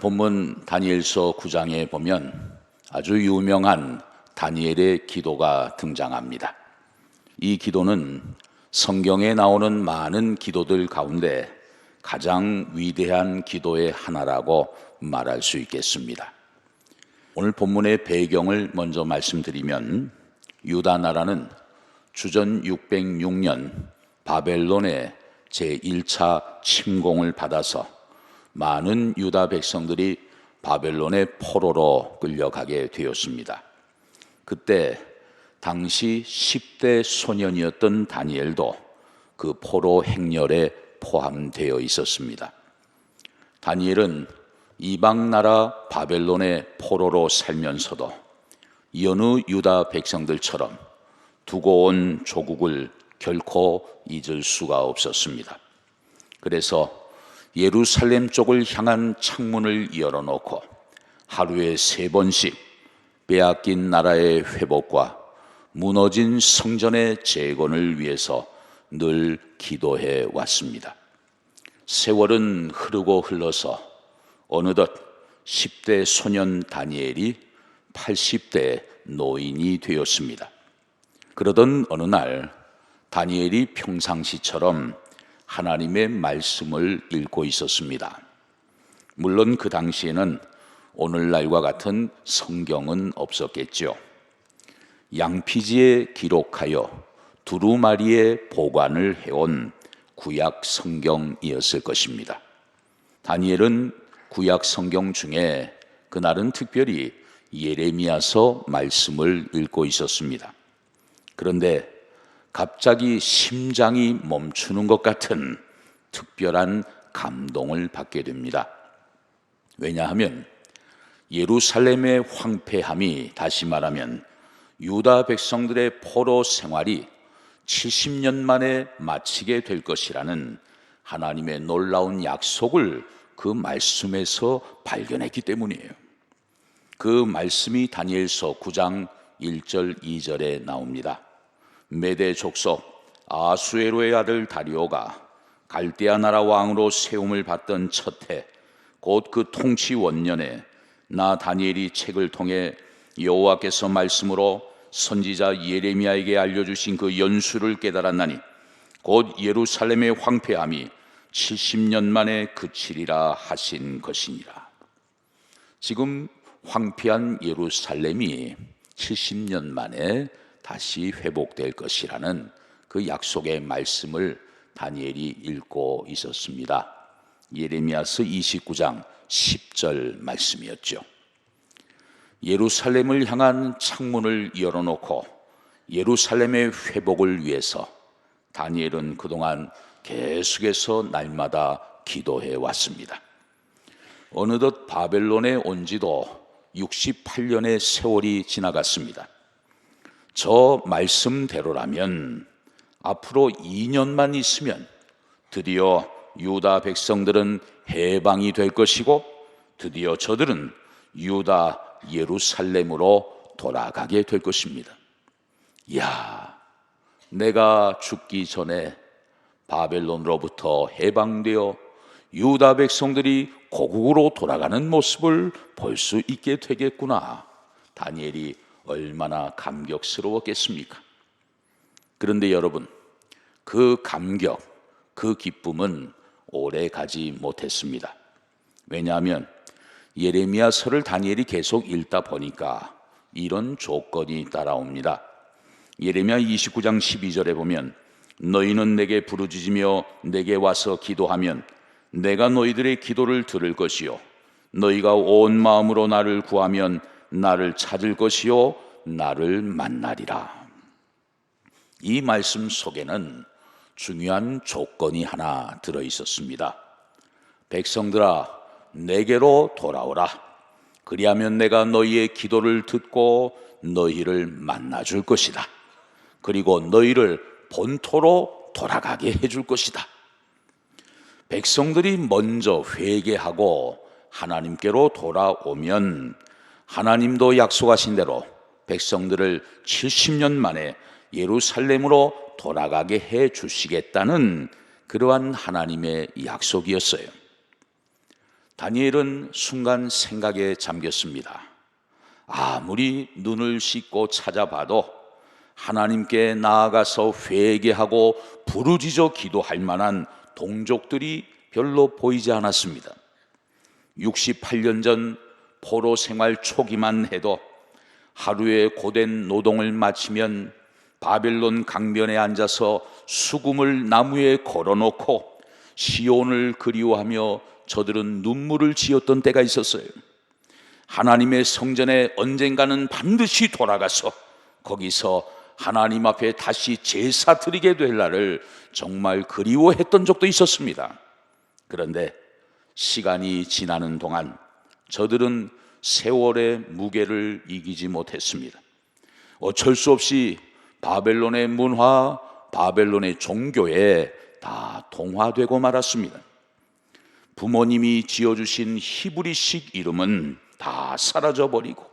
본문 다니엘서 9장에 보면 아주 유명한 다니엘의 기도가 등장합니다. 이 기도는 성경에 나오는 많은 기도들 가운데 가장 위대한 기도의 하나라고 말할 수 있겠습니다. 오늘 본문의 배경을 먼저 말씀드리면 유다 나라는 주전 606년 바벨론의 제1차 침공을 받아서 많은 유다 백성들이 바벨론의 포로로 끌려가게 되었습니다. 그때 당시 10대 소년이었던 다니엘도 그 포로 행렬에 포함되어 있었습니다. 다니엘은 이방 나라 바벨론의 포로로 살면서도 여느 유다 백성들처럼 두고 온 조국을 결코 잊을 수가 없었습니다. 그래서 예루살렘 쪽을 향한 창문을 열어놓고 하루에 3번씩 빼앗긴 나라의 회복과 무너진 성전의 재건을 위해서 늘 기도해 왔습니다. 세월은 흐르고 흘러서 어느덧 10대 소년 다니엘이 80대 노인이 되었습니다. 그러던 어느 날 다니엘이 평상시처럼 하나님의 말씀을 읽고 있었습니다. 물론 그 당시에는 오늘날과 같은 성경은 없었겠죠. 양피지에 기록하여 두루마리에 보관을 해온 구약 성경이었을 것입니다. 다니엘은 구약 성경 중에 그날은 특별히 예레미야서 말씀을 읽고 있었습니다. 그런데 갑자기 심장이 멈추는 것 같은 특별한 감동을 받게 됩니다. 왜냐하면 예루살렘의 황폐함이, 다시 말하면 유다 백성들의 포로 생활이 70년 만에 마치게 될 것이라는 하나님의 놀라운 약속을 그 말씀에서 발견했기 때문이에요. 그 말씀이 다니엘서 9장 1절 2절에 나옵니다. 메대 족속 아수에로의 아들 다리오가 갈대아 나라 왕으로 세움을 받던 첫 해, 곧 그 통치 원년에 나 다니엘이 책을 통해 여호와께서 말씀으로 선지자 예레미야에게 알려주신 그 연수를 깨달았나니 곧 예루살렘의 황폐함이 70년 만에 그치리라 하신 것이니라. 지금 황폐한 예루살렘이 70년 만에 다시 회복될 것이라는 그 약속의 말씀을 다니엘이 읽고 있었습니다. 예레미야서 29장 10절 말씀이었죠. 예루살렘을 향한 창문을 열어놓고 예루살렘의 회복을 위해서 다니엘은 그동안 계속해서 날마다 기도해 왔습니다. 어느덧 바벨론에 온 지도 68년의 세월이 지나갔습니다. 저 말씀대로라면 앞으로 2년만 있으면 드디어 유다 백성들은 해방이 될 것이고 드디어 저들은 유다 예루살렘으로 돌아가게 될 것입니다. 이야, 내가 죽기 전에 바벨론으로부터 해방되어 유다 백성들이 고국으로 돌아가는 모습을 볼 수 있게 되겠구나. 다니엘이 얼마나 감격스러웠겠습니까? 그런데 여러분, 그 감격, 그 기쁨은 오래 가지 못했습니다. 왜냐하면 예레미야서를 다니엘이 계속 읽다 보니까 이런 조건이 따라옵니다. 예레미야 29장 12절에 보면 너희는 내게 부르짖으며 내게 와서 기도하면 내가 너희들의 기도를 들을 것이요 너희가 온 마음으로 나를 구하면 나를 찾을 것이요 나를 만나리라. 이 말씀 속에는 중요한 조건이 하나 들어 있었습니다. 백성들아, 내게로 돌아오라. 그리하면 내가 너희의 기도를 듣고 너희를 만나줄 것이다. 그리고 너희를 본토로 돌아가게 해줄 것이다. 백성들이 먼저 회개하고 하나님께로 돌아오면 하나님도 약속하신 대로 백성들을 70년 만에 예루살렘으로 돌아가게 해 주시겠다는 그러한 하나님의 약속이었어요. 다니엘은 순간 생각에 잠겼습니다. 아무리 눈을 씻고 찾아봐도 하나님께 나아가서 회개하고 부르짖어 기도할 만한 동족들이 별로 보이지 않았습니다. 68년 전 포로 생활 초기만 해도 하루의 고된 노동을 마치면 바벨론 강변에 앉아서 수금을 나무에 걸어놓고 시온을 그리워하며 저들은 눈물을 지었던 때가 있었어요. 하나님의 성전에 언젠가는 반드시 돌아가서 거기서 하나님 앞에 다시 제사 드리게 될 날을 정말 그리워했던 적도 있었습니다. 그런데 시간이 지나는 동안 저들은 세월의 무게를 이기지 못했습니다. 어쩔 수 없이 바벨론의 문화, 바벨론의 종교에 다 동화되고 말았습니다. 부모님이 지어주신 히브리식 이름은 다 사라져버리고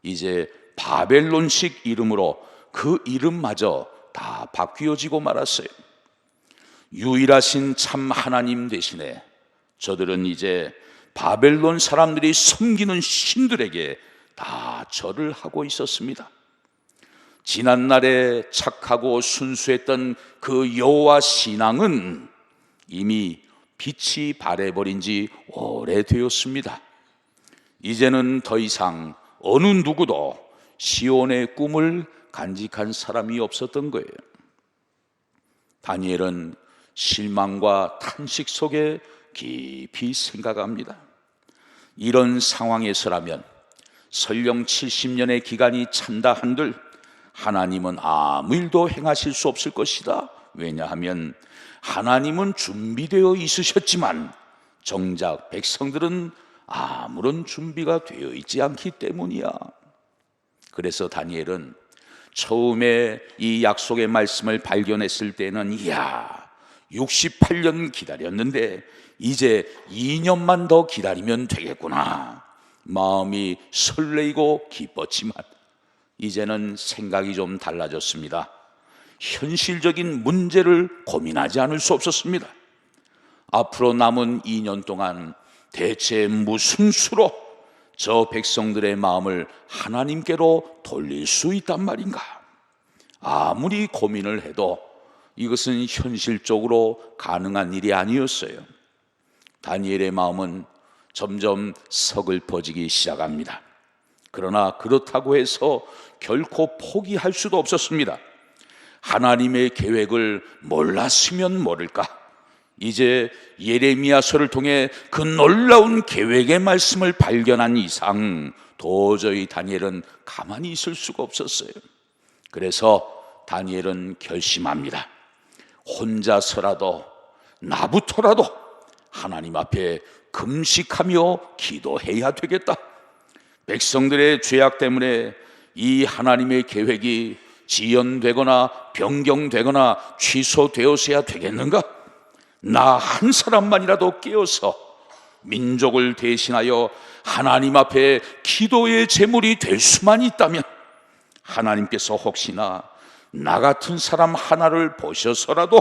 이제 바벨론식 이름으로 그 이름마저 다 바뀌어지고 말았어요. 유일하신 참 하나님 대신에 저들은 이제 바벨론 사람들이 섬기는 신들에게 다 절을 하고 있었습니다. 지난날에 착하고 순수했던 그 여호와 신앙은 이미 빛이 발해버린 지 오래되었습니다. 이제는 더 이상 어느 누구도 시온의 꿈을 간직한 사람이 없었던 거예요. 다니엘은 실망과 탄식 속에 깊이 생각합니다. 이런 상황에서라면 설령 70년의 기간이 찬다 한들 하나님은 아무 일도 행하실 수 없을 것이다. 왜냐하면 하나님은 준비되어 있으셨지만 정작 백성들은 아무런 준비가 되어 있지 않기 때문이야. 그래서 다니엘은 처음에 이 약속의 말씀을 발견했을 때는 이야, 68년 기다렸는데 이제 2년만 더 기다리면 되겠구나. 마음이 설레이고 기뻤지만 이제는 생각이 좀 달라졌습니다. 현실적인 문제를 고민하지 않을 수 없었습니다. 앞으로 남은 2년 동안 대체 무슨 수로 저 백성들의 마음을 하나님께로 돌릴 수 있단 말인가? 아무리 고민을 해도 이것은 현실적으로 가능한 일이 아니었어요. 다니엘의 마음은 점점 서글퍼지기 시작합니다. 그러나 그렇다고 해서 결코 포기할 수도 없었습니다. 하나님의 계획을 몰랐으면 모를까? 이제 예레미야서를 통해 그 놀라운 계획의 말씀을 발견한 이상 도저히 다니엘은 가만히 있을 수가 없었어요. 그래서 다니엘은 결심합니다. 혼자서라도 나부터라도 하나님 앞에 금식하며 기도해야 되겠다. 백성들의 죄악 때문에 이 하나님의 계획이 지연되거나 변경되거나 취소되어서야 되겠는가? 나 한 사람만이라도 깨어서 민족을 대신하여 하나님 앞에 기도의 제물이 될 수만 있다면 하나님께서 혹시나 나 같은 사람 하나를 보셔서라도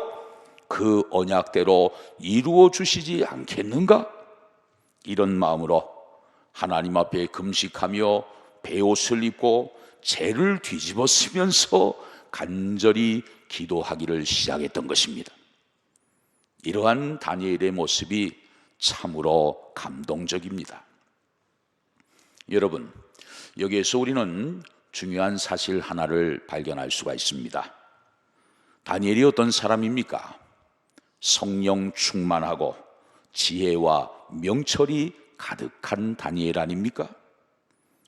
그 언약대로 이루어 주시지 않겠는가? 이런 마음으로 하나님 앞에 금식하며 베옷을 입고 재를 뒤집어 쓰면서 간절히 기도하기를 시작했던 것입니다. 이러한 다니엘의 모습이 참으로 감동적입니다. 여러분, 여기에서 우리는 중요한 사실 하나를 발견할 수가 있습니다. 다니엘이 어떤 사람입니까? 성령 충만하고 지혜와 명철이 가득한 다니엘 아닙니까?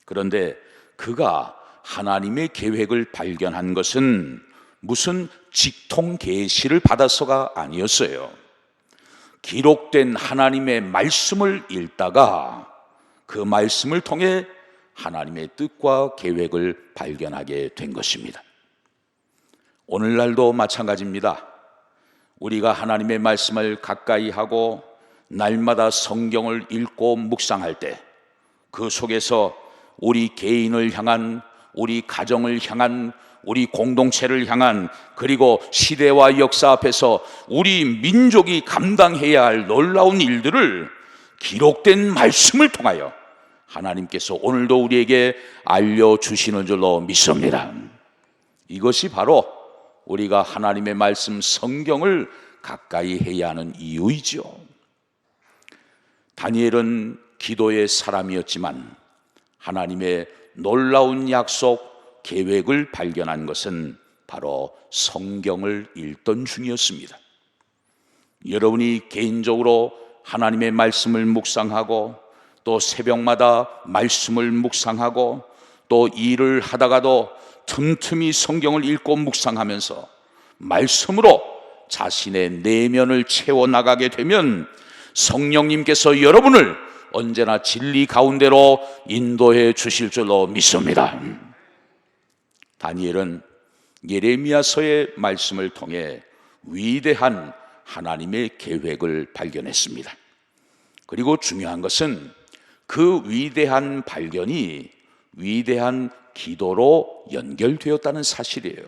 그런데 그가 하나님의 계획을 발견한 것은 무슨 직통 계시를 받아서가 아니었어요. 기록된 하나님의 말씀을 읽다가 그 말씀을 통해 하나님의 뜻과 계획을 발견하게 된 것입니다. 오늘날도 마찬가지입니다. 우리가 하나님의 말씀을 가까이 하고 날마다 성경을 읽고 묵상할 때 그 속에서 우리 개인을 향한, 우리 가정을 향한, 우리 공동체를 향한, 그리고 시대와 역사 앞에서 우리 민족이 감당해야 할 놀라운 일들을 기록된 말씀을 통하여 하나님께서 오늘도 우리에게 알려주시는 줄로 믿습니다. 이것이 바로 우리가 하나님의 말씀 성경을 가까이 해야 하는 이유이죠. 다니엘은 기도의 사람이었지만 하나님의 놀라운 약속, 계획을 발견한 것은 바로 성경을 읽던 중이었습니다. 여러분이 개인적으로 하나님의 말씀을 묵상하고 또 새벽마다 말씀을 묵상하고 또 일을 하다가도 틈틈이 성경을 읽고 묵상하면서 말씀으로 자신의 내면을 채워나가게 되면 성령님께서 여러분을 언제나 진리 가운데로 인도해 주실 줄로 믿습니다. 다니엘은 예레미야서의 말씀을 통해 위대한 하나님의 계획을 발견했습니다. 그리고 중요한 것은 그 위대한 발견이 위대한 기도로 연결되었다는 사실이에요.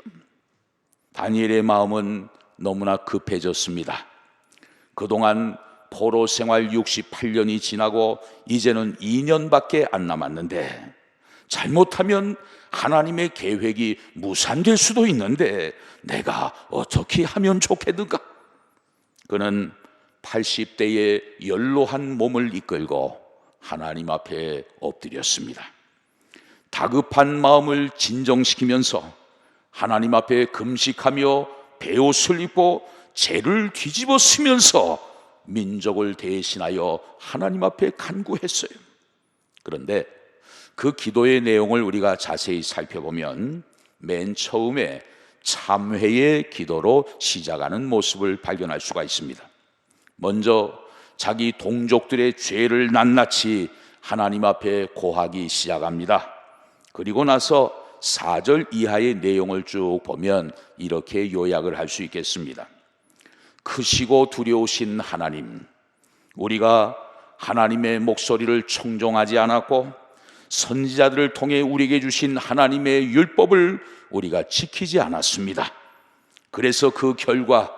다니엘의 마음은 너무나 급해졌습니다. 그동안 포로 생활 68년이 지나고 이제는 2년밖에 안 남았는데 잘못하면 하나님의 계획이 무산될 수도 있는데 내가 어떻게 하면 좋겠는가? 그는 80대의 연로한 몸을 이끌고 하나님 앞에 엎드렸습니다. 다급한 마음을 진정시키면서 하나님 앞에 금식하며 베옷을 입고 재를 뒤집어 쓰면서 민족을 대신하여 하나님 앞에 간구했어요. 그런데 그 기도의 내용을 우리가 자세히 살펴보면 맨 처음에 참회의 기도로 시작하는 모습을 발견할 수가 있습니다. 먼저 자기 동족들의 죄를 낱낱이 하나님 앞에 고하기 시작합니다. 그리고 나서 4절 이하의 내용을 쭉 보면 이렇게 요약을 할 수 있겠습니다. 크시고 두려우신 하나님, 우리가 하나님의 목소리를 청종하지 않았고 선지자들을 통해 우리에게 주신 하나님의 율법을 우리가 지키지 않았습니다. 그래서 그 결과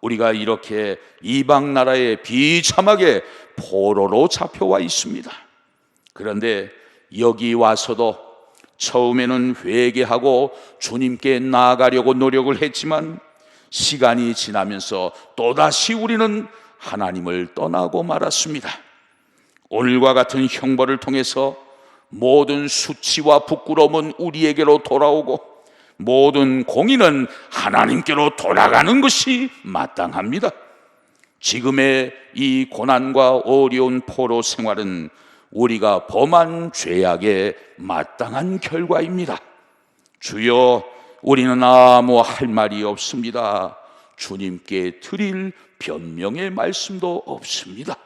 우리가 이렇게 이방 나라에 비참하게 포로로 잡혀와 있습니다. 그런데 여기 와서도 처음에는 회개하고 주님께 나아가려고 노력을 했지만 시간이 지나면서 또다시 우리는 하나님을 떠나고 말았습니다. 오늘과 같은 형벌을 통해서 모든 수치와 부끄러움은 우리에게로 돌아오고 모든 공의는 하나님께로 돌아가는 것이 마땅합니다. 지금의 이 고난과 어려운 포로 생활은 우리가 범한 죄악의 마땅한 결과입니다. 주여, 우리는 아무 할 말이 없습니다. 주님께 드릴 변명의 말씀도 없습니다.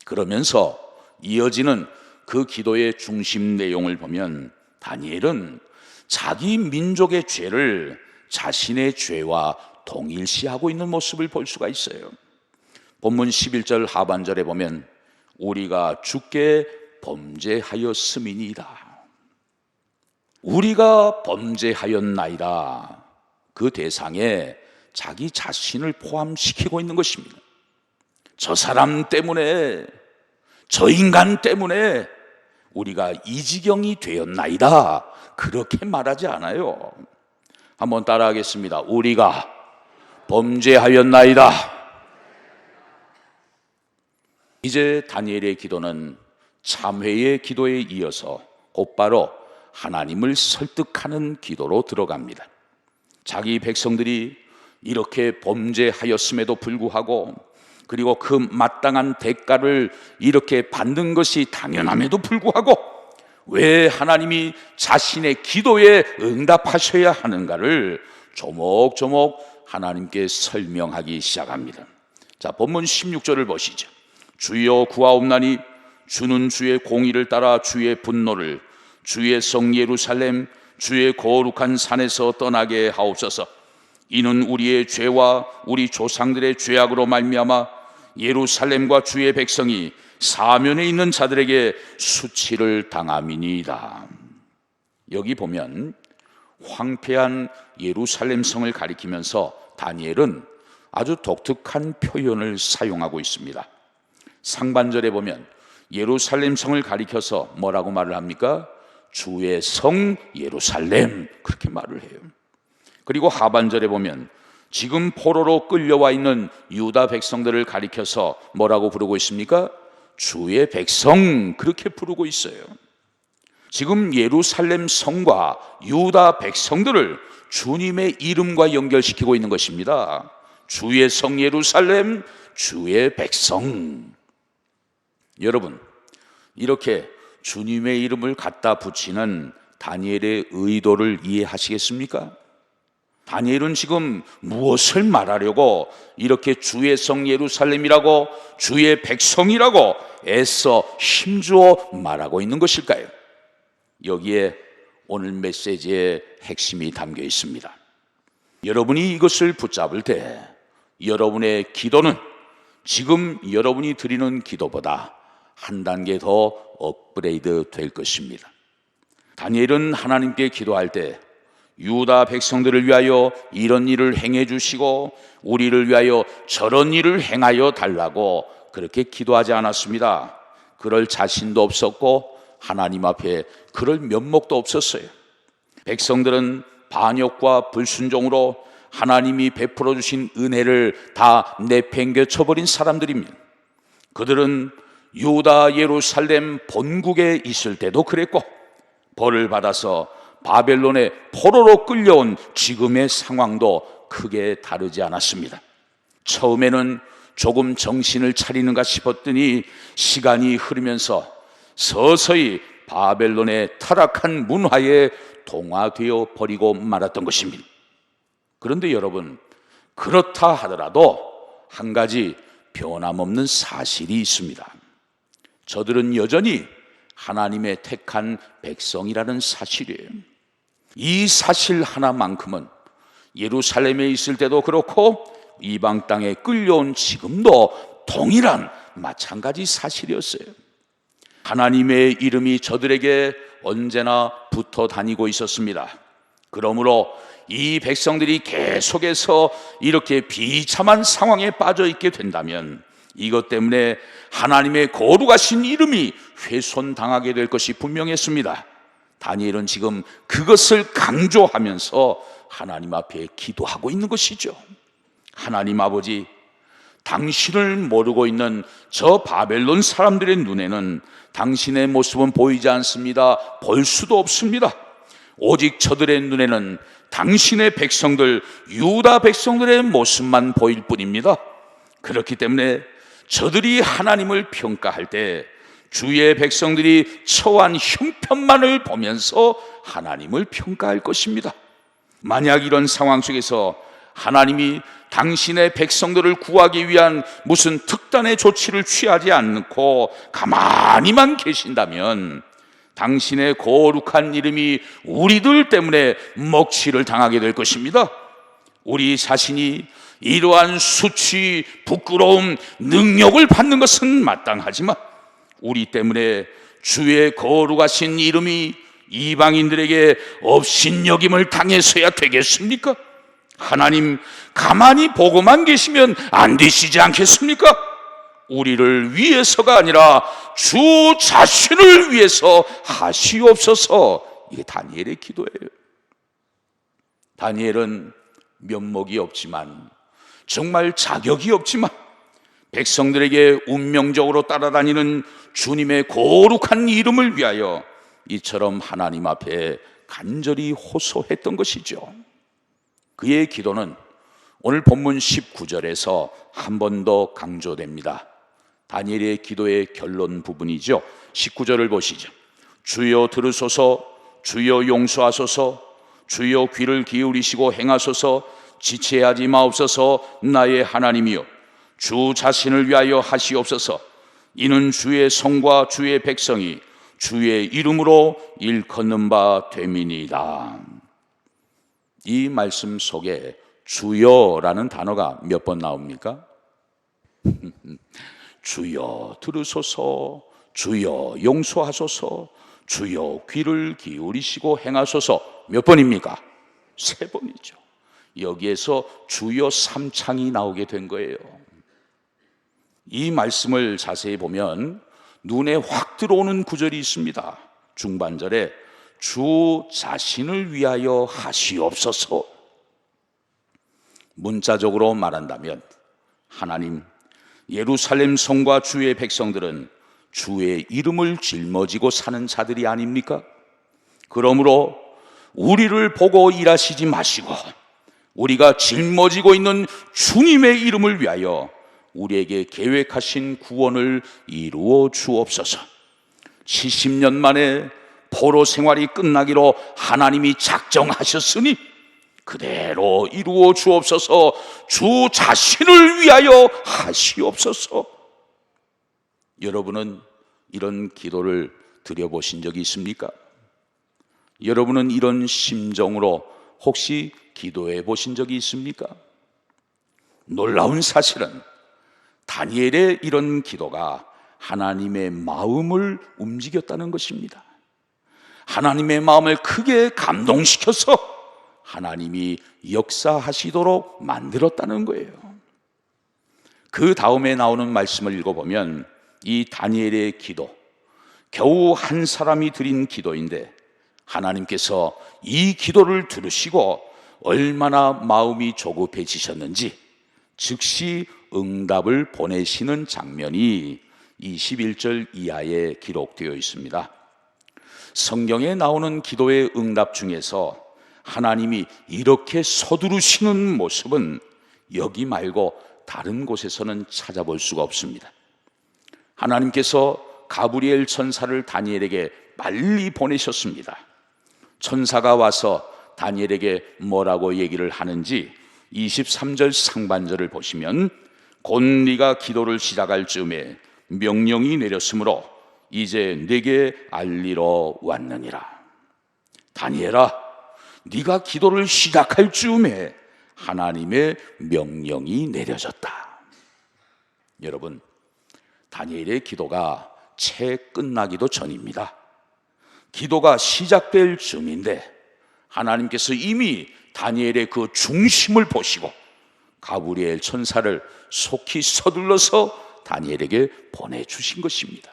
그러면서 이어지는 그 기도의 중심 내용을 보면 다니엘은 자기 민족의 죄를 자신의 죄와 동일시하고 있는 모습을 볼 수가 있어요. 본문 11절 하반절에 보면 우리가 주께 범죄하였음이니이다. 우리가 범죄하였나이다. 그 대상에 자기 자신을 포함시키고 있는 것입니다. 저 사람 때문에, 저 인간 때문에 우리가 이 지경이 되었나이다. 그렇게 말하지 않아요. 한번 따라하겠습니다. 우리가 범죄하였나이다. 이제 다니엘의 기도는 참회의 기도에 이어서 곧바로 하나님을 설득하는 기도로 들어갑니다. 자기 백성들이 이렇게 범죄하였음에도 불구하고 그리고 그 마땅한 대가를 이렇게 받는 것이 당연함에도 불구하고 왜 하나님이 자신의 기도에 응답하셔야 하는가를 조목조목 하나님께 설명하기 시작합니다. 자, 본문 16절을 보시죠. 주여 구하옵나니 주는 주의 공의를 따라 주의 분노를 주의 성 예루살렘 주의 거룩한 산에서 떠나게 하옵소서. 이는 우리의 죄와 우리 조상들의 죄악으로 말미암아 예루살렘과 주의 백성이 사면에 있는 자들에게 수치를 당함이니이다. 여기 보면 황폐한 예루살렘 성을 가리키면서 다니엘은 아주 독특한 표현을 사용하고 있습니다. 상반절에 보면 예루살렘 성을 가리켜서 뭐라고 말을 합니까? 주의 성 예루살렘, 그렇게 말을 해요. 그리고 하반절에 보면 지금 포로로 끌려와 있는 유다 백성들을 가리켜서 뭐라고 부르고 있습니까? 주의 백성, 그렇게 부르고 있어요. 지금 예루살렘 성과 유다 백성들을 주님의 이름과 연결시키고 있는 것입니다. 주의 성 예루살렘, 주의 백성. 여러분, 이렇게 주님의 이름을 갖다 붙이는 다니엘의 의도를 이해하시겠습니까? 다니엘은 지금 무엇을 말하려고 이렇게 주의 성 예루살렘이라고 주의 백성이라고 애써 힘주어 말하고 있는 것일까요? 여기에 오늘 메시지의 핵심이 담겨 있습니다. 여러분이 이것을 붙잡을 때 여러분의 기도는 지금 여러분이 드리는 기도보다 한 단계 더 업그레이드 될 것입니다. 다니엘은 하나님께 기도할 때 유다 백성들을 위하여 이런 일을 행해 주시고 우리를 위하여 저런 일을 행하여 달라고 그렇게 기도하지 않았습니다. 그럴 자신도 없었고 하나님 앞에 그럴 면목도 없었어요. 백성들은 반역과 불순종으로 하나님이 베풀어 주신 은혜를 다 내팽개쳐버린 사람들입니다. 그들은 유다 예루살렘 본국에 있을 때도 그랬고 벌을 받아서 바벨론의 포로로 끌려온 지금의 상황도 크게 다르지 않았습니다. 처음에는 조금 정신을 차리는가 싶었더니 시간이 흐르면서 서서히 바벨론의 타락한 문화에 동화되어 버리고 말았던 것입니다. 그런데 여러분, 그렇다 하더라도 한 가지 변함없는 사실이 있습니다. 저들은 여전히 하나님의 택한 백성이라는 사실이에요. 이 사실 하나만큼은 예루살렘에 있을 때도 그렇고 이방 땅에 끌려온 지금도 동일한 마찬가지 사실이었어요. 하나님의 이름이 저들에게 언제나 붙어 다니고 있었습니다. 그러므로 이 백성들이 계속해서 이렇게 비참한 상황에 빠져 있게 된다면 이것 때문에 하나님의 거룩하신 이름이 훼손당하게 될 것이 분명했습니다. 다니엘은 지금 그것을 강조하면서 하나님 앞에 기도하고 있는 것이죠. 하나님 아버지, 당신을 모르고 있는 저 바벨론 사람들의 눈에는 당신의 모습은 보이지 않습니다. 볼 수도 없습니다. 오직 저들의 눈에는 당신의 백성들, 유다 백성들의 모습만 보일 뿐입니다. 그렇기 때문에 저들이 하나님을 평가할 때 주의 백성들이 처한 형편만을 보면서 하나님을 평가할 것입니다. 만약 이런 상황 속에서 하나님이 당신의 백성들을 구하기 위한 무슨 특단의 조치를 취하지 않고 가만히만 계신다면 당신의 거룩한 이름이 우리들 때문에 먹칠을 당하게 될 것입니다. 우리 자신이 이러한 수치, 부끄러움, 능력을 받는 것은 마땅하지만 우리 때문에 주의 거룩하신 이름이 이방인들에게 업신여김을 당해서야 되겠습니까? 하나님 가만히 보고만 계시면 안 되시지 않겠습니까? 우리를 위해서가 아니라 주 자신을 위해서 하시옵소서. 이게 다니엘의 기도예요. 다니엘은 면목이 없지만, 정말 자격이 없지만 백성들에게 운명적으로 따라다니는 주님의 거룩한 이름을 위하여 이처럼 하나님 앞에 간절히 호소했던 것이죠. 그의 기도는 오늘 본문 19절에서 한 번 더 강조됩니다. 다니엘의 기도의 결론 부분이죠. 19절을 보시죠. 주여 들으소서, 주여 용서하소서, 주여 귀를 기울이시고 행하소서, 지체하지 마옵소서. 나의 하나님이여, 주 자신을 위하여 하시옵소서. 이는 주의 성과 주의 백성이 주의 이름으로 일컫는 바 됨이니이다. 이 말씀 속에 주여라는 단어가 몇 번 나옵니까? 주여 들으소서, 주여 용서하소서, 주여 귀를 기울이시고 행하소서. 몇 번입니까? 3번이죠. 여기에서 주여 3창이 나오게 된 거예요. 이 말씀을 자세히 보면 눈에 확 들어오는 구절이 있습니다. 중반절에 주 자신을 위하여 하시옵소서. 문자적으로 말한다면 하나님, 예루살렘 성과 주의 백성들은 주의 이름을 짊어지고 사는 자들이 아닙니까? 그러므로 우리를 보고 일하시지 마시고 우리가 짊어지고 있는 주님의 이름을 위하여 우리에게 계획하신 구원을 이루어 주옵소서. 70년 만에 포로 생활이 끝나기로 하나님이 작정하셨으니 그대로 이루어 주옵소서. 주 자신을 위하여 하시옵소서. 여러분은 이런 기도를 드려보신 적이 있습니까? 여러분은 이런 심정으로 혹시 기도해 보신 적이 있습니까? 놀라운 사실은 다니엘의 이런 기도가 하나님의 마음을 움직였다는 것입니다. 하나님의 마음을 크게 감동시켜서 하나님이 역사하시도록 만들었다는 거예요. 그 다음에 나오는 말씀을 읽어보면 이 다니엘의 기도, 겨우 한 사람이 드린 기도인데 하나님께서 이 기도를 들으시고 얼마나 마음이 조급해지셨는지 즉시 응답을 보내시는 장면이 21절 이하에 기록되어 있습니다. 성경에 나오는 기도의 응답 중에서 하나님이 이렇게 서두르시는 모습은 여기 말고 다른 곳에서는 찾아볼 수가 없습니다. 하나님께서 가브리엘 천사를 다니엘에게 빨리 보내셨습니다. 천사가 와서 다니엘에게 뭐라고 얘기를 하는지 23절 상반절을 보시면 곧 네가 기도를 시작할 즈음에 명령이 내렸으므로 이제 네게 알리러 왔느니라. 다니엘아, 네가 기도를 시작할 즈음에 하나님의 명령이 내려졌다. 여러분, 다니엘의 기도가 채 끝나기도 전입니다. 기도가 시작될 즈음인데 하나님께서 이미 다니엘의 그 중심을 보시고 가브리엘 천사를 속히 서둘러서 다니엘에게 보내주신 것입니다.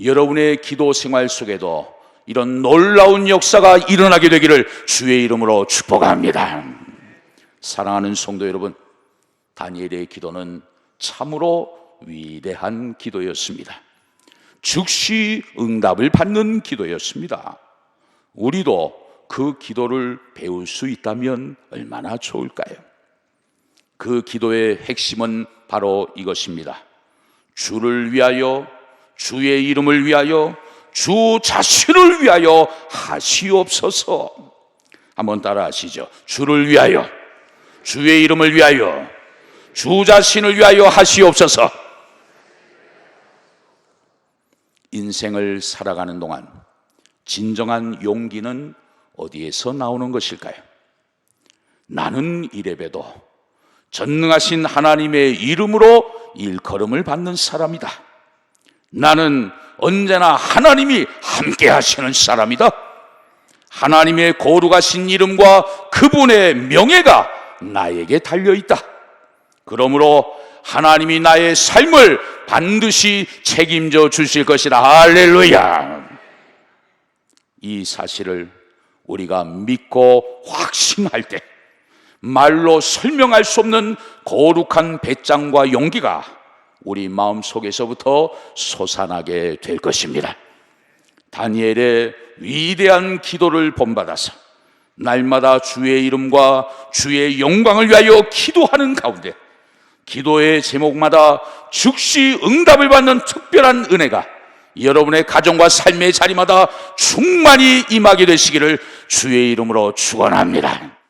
여러분의 기도 생활 속에도 이런 놀라운 역사가 일어나게 되기를 주의 이름으로 축복합니다. 사랑하는 성도 여러분, 다니엘의 기도는 참으로 위대한 기도였습니다. 즉시 응답을 받는 기도였습니다. 우리도 그 기도를 배울 수 있다면 얼마나 좋을까요? 그 기도의 핵심은 바로 이것입니다. 주를 위하여, 주의 이름을 위하여, 주 자신을 위하여 하시옵소서. 한번 따라 하시죠. 주를 위하여, 주의 이름을 위하여, 주 자신을 위하여 하시옵소서. 인생을 살아가는 동안 진정한 용기는 어디에서 나오는 것일까요? 나는 이래봬도 전능하신 하나님의 이름으로 일컬음을 받는 사람이다. 나는 언제나 하나님이 함께 하시는 사람이다. 하나님의 거룩하신 이름과 그분의 명예가 나에게 달려있다. 그러므로 하나님이 나의 삶을 반드시 책임져 주실 것이다. 할렐루야. 이 사실을 우리가 믿고 확신할 때 말로 설명할 수 없는 거룩한 배짱과 용기가 우리 마음속에서부터 솟아나게 될 것입니다. 다니엘의 위대한 기도를 본받아서 날마다 주의 이름과 주의 영광을 위하여 기도하는 가운데 기도의 제목마다 즉시 응답을 받는 특별한 은혜가 여러분의 가정과 삶의 자리마다 충만히 임하게 되시기를 주의 이름으로 축원합니다.